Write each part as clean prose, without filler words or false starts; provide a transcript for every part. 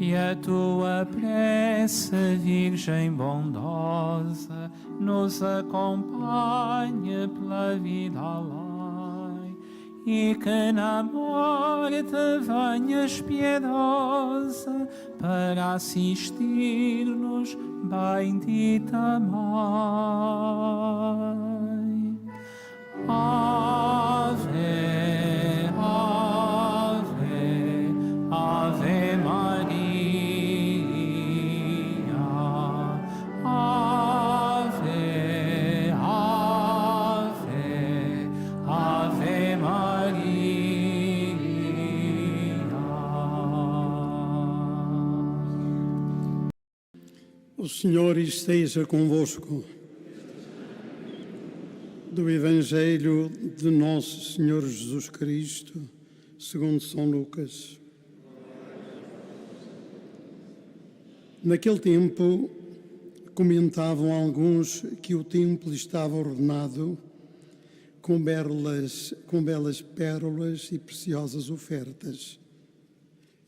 que a tua prece, Virgem bondosa, nos acompanhe pela vida além, e que na morte venhas piedosa para assistir-nos, bendita Mãe. Ave, Ave, Ave Maria. Ave, Ave, Ave Maria. O Senhor esteja convosco. Do Evangelho de Nosso Senhor Jesus Cristo, segundo São Lucas. Naquele tempo, comentavam alguns que o templo estava ordenado com belas pérolas e preciosas ofertas.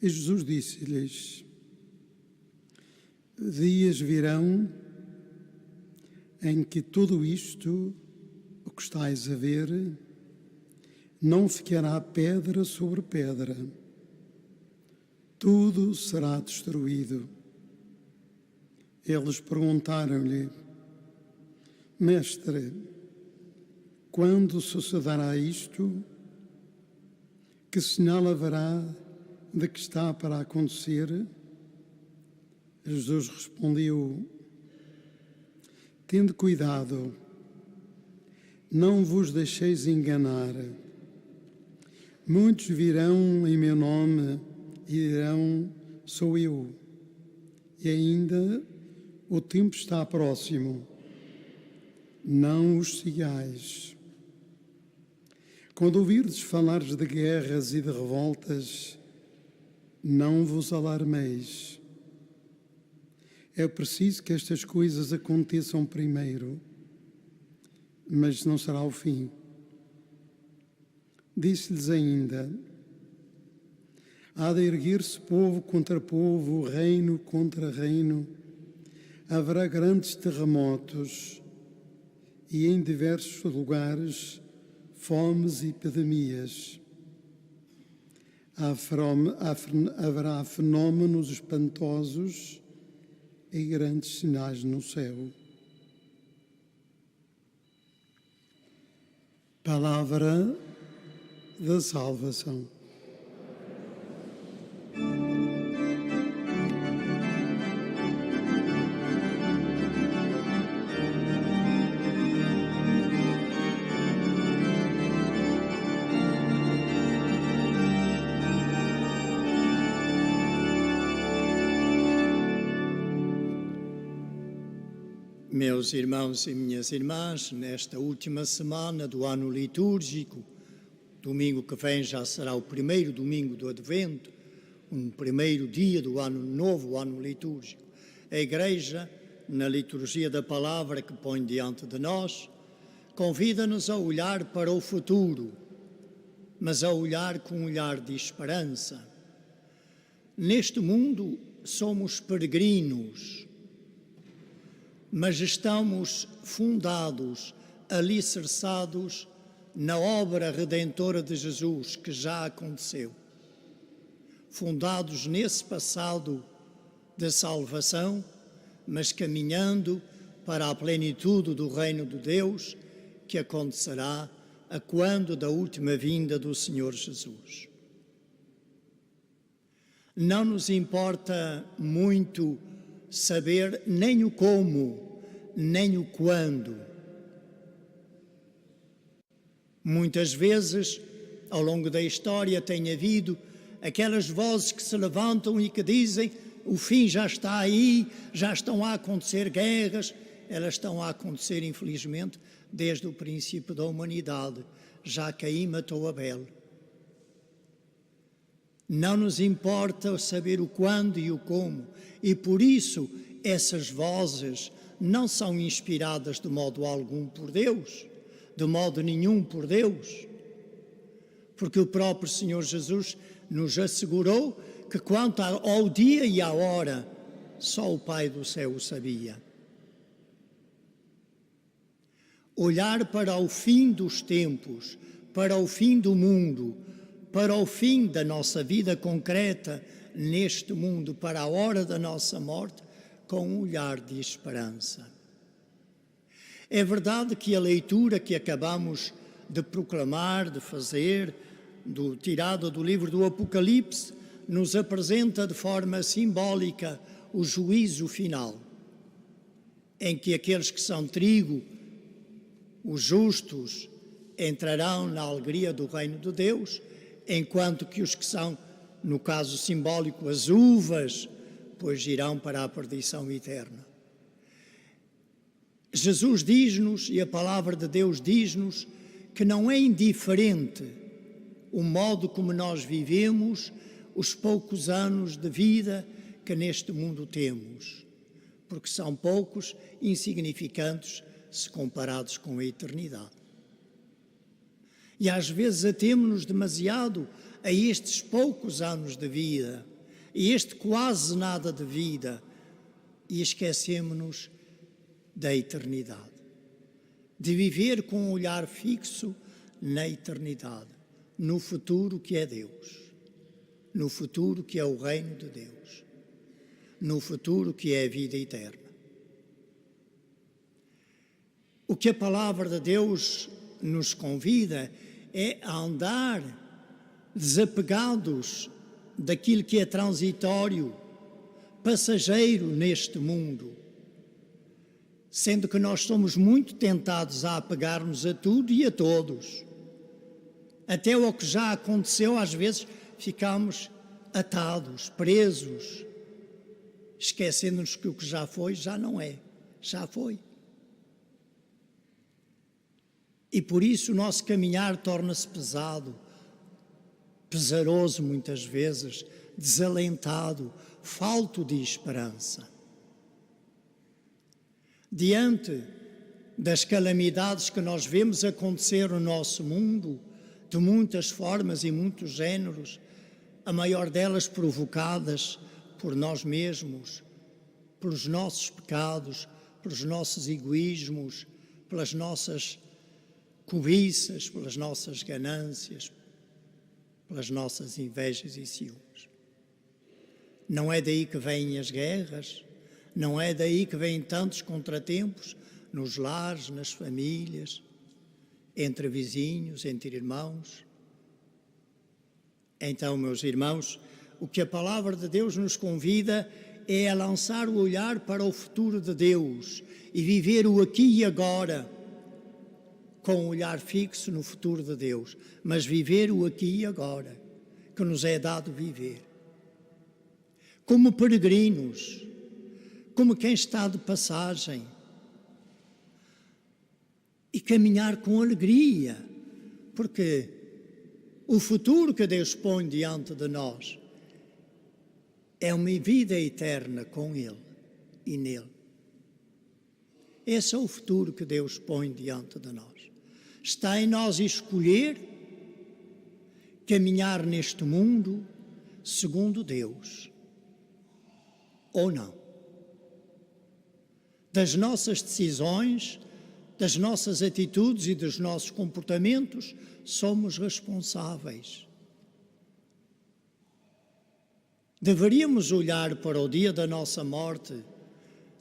E Jesus disse-lhes: dias virão em que tudo isto, o que estáis a ver, não ficará pedra sobre pedra. Tudo será destruído. Eles perguntaram-lhe: Mestre, quando sucederá isto? Que sinal haverá de que está para acontecer? Jesus respondeu: tende cuidado, não vos deixeis enganar. Muitos virão em meu nome e dirão: sou eu. E ainda o tempo está próximo. Não os sigais. Quando ouvirdes falar de guerras e de revoltas, não vos alarmeis. É preciso que estas coisas aconteçam primeiro, mas não será o fim. Disse-lhes ainda: há de erguer-se povo contra povo, reino contra reino. Haverá grandes terremotos e em diversos lugares fomes e epidemias. Haverá fenómenos espantosos e grandes sinais no céu. Palavra da salvação. Meus irmãos e minhas irmãs, nesta última semana do ano litúrgico, domingo que vem já será o primeiro domingo do Advento, um primeiro dia do ano novo, ano litúrgico. A Igreja, na liturgia da palavra que põe diante de nós, convida-nos a olhar para o futuro, mas a olhar com um olhar de esperança. Neste mundo somos peregrinos, mas estamos fundados, alicerçados na obra redentora de Jesus, que já aconteceu. Fundados nesse passado de salvação, mas caminhando para a plenitude do reino de Deus, que acontecerá a quando da última vinda do Senhor Jesus. Não nos importa muito saber nem o como, nem o quando. Muitas vezes, ao longo da história, tem havido aquelas vozes que se levantam e que dizem: o fim já está aí, já estão a acontecer guerras. Elas estão a acontecer, infelizmente, desde o princípio da humanidade. Já Caim matou Abel. Não nos importa saber o quando e o como, e por isso essas vozes não são inspiradas de modo algum por Deus, de modo nenhum por Deus, porque o próprio Senhor Jesus nos assegurou porque quanto ao dia e à hora, só o Pai do céu o sabia. Olhar para o fim dos tempos, para o fim do mundo, para o fim da nossa vida concreta neste mundo, para a hora da nossa morte, com um olhar de esperança. É verdade que a leitura que acabamos de proclamar, de fazer, tirada do livro do Apocalipse, nos apresenta de forma simbólica o juízo final, em que aqueles que são trigo, os justos, entrarão na alegria do reino de Deus, enquanto que os que são, no caso simbólico, as uvas, pois irão para a perdição eterna. Jesus diz-nos, e a palavra de Deus diz-nos, que não é indiferente o modo como nós vivemos os poucos anos de vida que neste mundo temos, porque são poucos, insignificantes, se comparados com a eternidade. E às vezes atemos-nos demasiado a estes poucos anos de vida, a este quase nada de vida, e esquecemos-nos da eternidade, de viver com um olhar fixo na eternidade, no futuro que é Deus, no futuro que é o reino de Deus, no futuro que é a vida eterna. O que a palavra de Deus nos convida é a andar desapegados daquilo que é transitório, passageiro neste mundo, sendo que nós somos muito tentados a apegar-nos a tudo e a todos. Até ao que já aconteceu, às vezes ficamos atados, presos, esquecendo-nos que o que já foi já não é, já foi. E por isso o nosso caminhar torna-se pesado, pesaroso muitas vezes, desalentado, falto de esperança. Diante das calamidades que nós vemos acontecer no nosso mundo, de muitas formas e muitos géneros, a maior delas provocadas por nós mesmos, pelos nossos pecados, pelos nossos egoísmos, pelas nossas cobiças, pelas nossas ganâncias, pelas nossas invejas e ciúmes. Não é daí que vêm as guerras, não é daí que vêm tantos contratempos nos lares, nas famílias, entre vizinhos, entre irmãos. Então, meus irmãos, o que a palavra de Deus nos convida é a lançar o olhar para o futuro de Deus e viver o aqui e agora, com um olhar fixo no futuro de Deus, mas viver o aqui e agora, que nos é dado viver. Como peregrinos, como quem está de passagem, e caminhar com alegria, porque o futuro que Deus põe diante de nós é uma vida eterna com Ele e nele. Esse é o futuro que Deus põe diante de nós. Está em nós escolher caminhar neste mundo segundo Deus, ou não. Das nossas decisões, das nossas atitudes e dos nossos comportamentos, somos responsáveis. Deveríamos olhar para o dia da nossa morte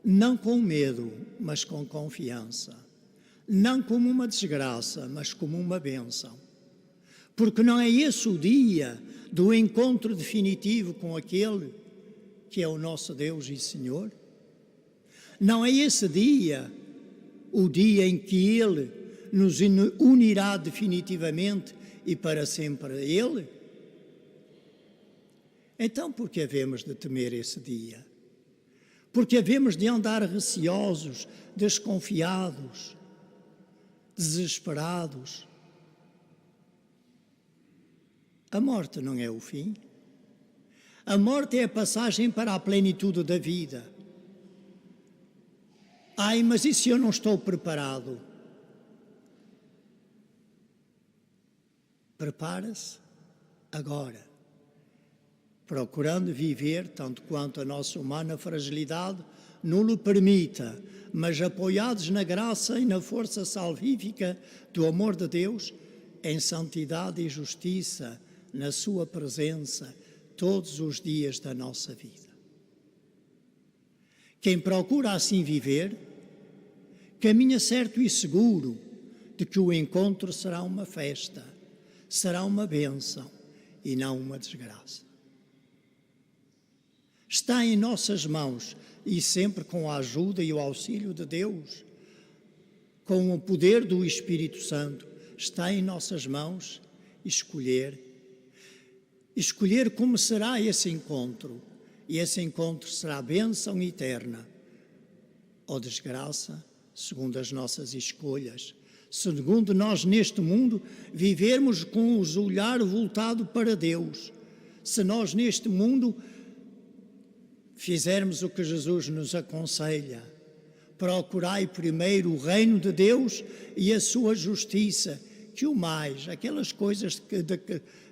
não com medo, mas com confiança. Não como uma desgraça, mas como uma bênção. Porque não é esse o dia do encontro definitivo com aquele que é o nosso Deus e Senhor? Não é esse dia o dia em que Ele nos unirá definitivamente e para sempre a Ele? Então, por que havemos de temer esse dia? Porque havemos de andar receosos, desconfiados, desesperados? A morte não é o fim. A morte é a passagem para a plenitude da vida. Ai, mas e se eu não estou preparado? Prepara-se agora. procurando viver, tanto quanto a nossa humana fragilidade nos permita, mas apoiados na graça e na força salvífica do amor de Deus, em santidade e justiça, na sua presença, todos os dias da nossa vida. Quem procura assim viver, caminha certo e seguro de que o encontro será uma festa, será uma bênção e não uma desgraça. Está em nossas mãos, e sempre com a ajuda e o auxílio de Deus, com o poder do Espírito Santo, está em nossas mãos escolher como será esse encontro. E esse encontro será bênção eterna ou desgraça, segundo as nossas escolhas, segundo nós neste mundo vivermos com os olhar voltado para Deus. Se nós neste mundo fizermos o que Jesus nos aconselha, procurai primeiro o reino de Deus e a sua justiça, que o mais, aquelas coisas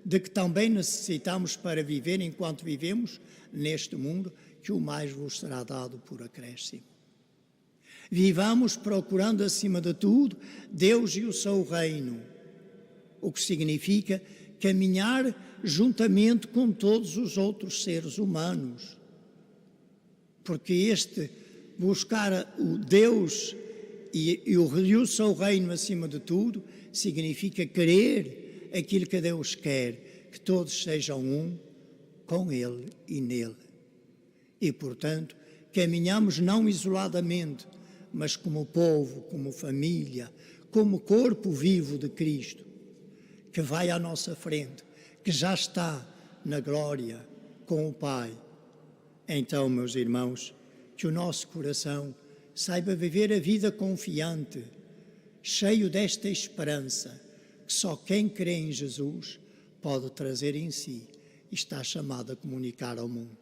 de que também necessitamos para viver enquanto vivemos neste mundo, que o mais vos será dado por acréscimo. Vivamos procurando acima de tudo Deus e o seu reino, o que significa caminhar juntamente com todos os outros seres humanos. Porque este buscar o Deus e o seu reino acima de tudo significa querer aquilo que Deus quer, que todos sejam um com Ele e nele. E, portanto, caminhamos não isoladamente, mas como povo, como família, como corpo vivo de Cristo, que vai à nossa frente, que já está na glória com o Pai. Então, meus irmãos, que o nosso coração saiba viver a vida confiante, cheio desta esperança, que só quem crê em Jesus pode trazer em si e está chamado a comunicar ao mundo.